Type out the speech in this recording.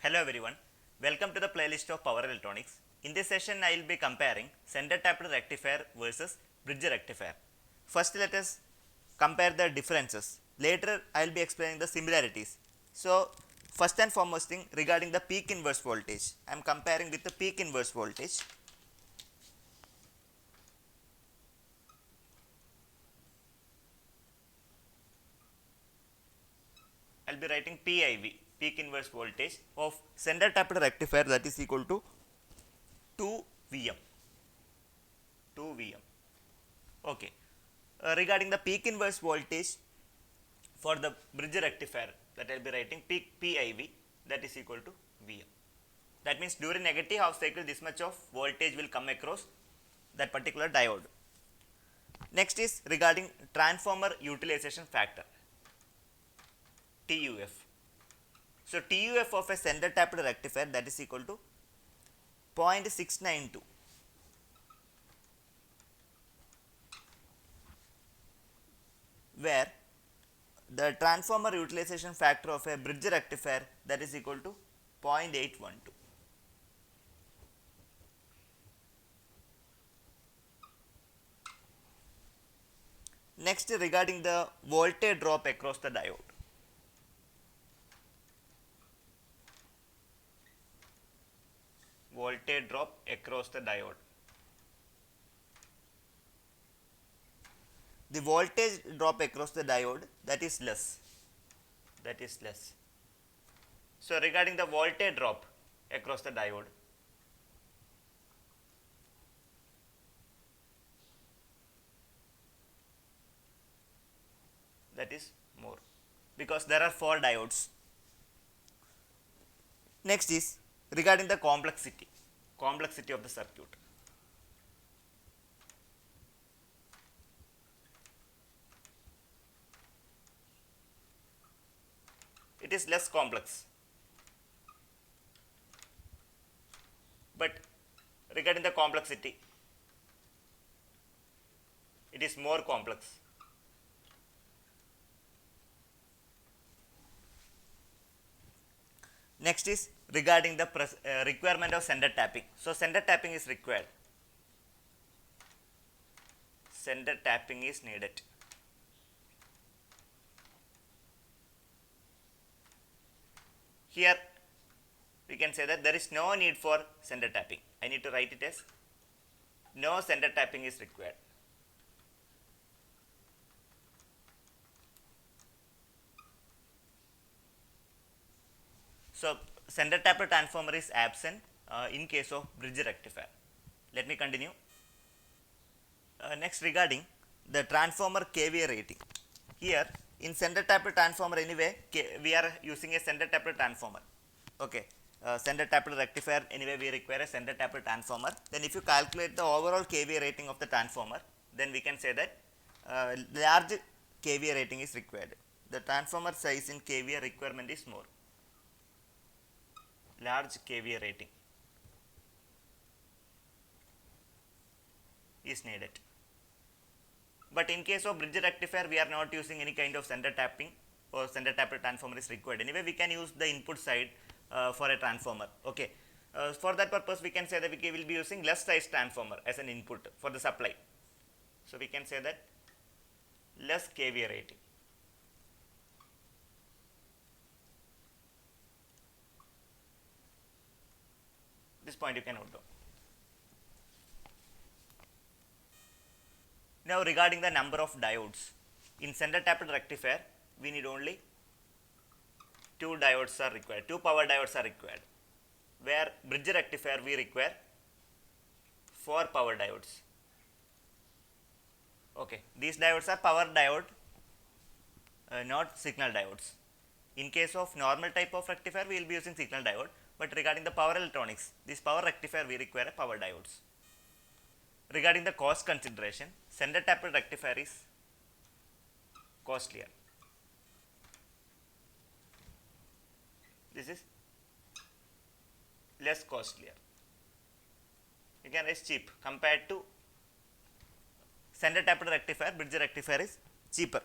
Hello everyone, welcome to the playlist of Power Electronics. In this session, I will be comparing center tapped rectifier versus bridge rectifier. First, let us compare the differences. Later, I will be explaining the similarities. So, first and foremost thing regarding the peak inverse voltage, I am comparing with the peak inverse voltage. I will be writing PIV, peak inverse voltage of center tapped rectifier, that is equal to 2 Vm. 2 Vm. Okay. Regarding the peak inverse voltage for the bridge rectifier, that I will be writing peak PIV, that is equal to Vm. That means during negative half cycle this much of voltage will come across that particular diode. Next is regarding transformer utilization factor, TUF. So TUF of a center tapped rectifier, that is equal to 0.692, where the transformer utilization factor of a bridge rectifier, that is equal to 0.812. Next, regarding the voltage drop across the diode. Voltage drop across the diode. The voltage drop across the diode, that is less. That is less. So regarding the voltage drop across the diode, that is more, because there are 4 diodes. Next is regarding the complexity of the circuit. It is less complex, but regarding the complexity, it is more complex. Next is regarding the requirement of center tapping. So center tapping is required. Center tapping is needed. Here we can say that there is no need for center tapping. I need to write it as no center tapping is required. So center tapped transformer is absent in case of bridge rectifier. Let me continue. Next, regarding the transformer KVA rating. Here in center tapped transformer, anyway we are using a center tapped transformer. Okay, center tapped rectifier, anyway we require a center tapped transformer. Then if you calculate the overall KVA rating of the transformer, then we can say that large KVA rating is required. The transformer size in KVA requirement is more. Large KVA rating is needed. But in case of bridge rectifier, we are not using any kind of center tapping, or center tapped transformer is required. Anyway, we can use the input side for a transformer. Okay. For that purpose, we can say that we will be using less size transformer as an input for the supply. So we can say that less KVA rating. This point you can note down. Now regarding the number of diodes, in center tapped rectifier we need only 2 diodes are required, 2 power diodes are required, where bridge rectifier we require 4 power diodes. Okay, these diodes are power diode, not signal diodes. In case of normal type of rectifier, we will be using signal diode, but regarding the power electronics, this power rectifier we require power diodes. Regarding the cost consideration, center tapped rectifier is costlier. This is less costlier. Again, it's cheap compared to center tapped rectifier. Bridge rectifier is cheaper.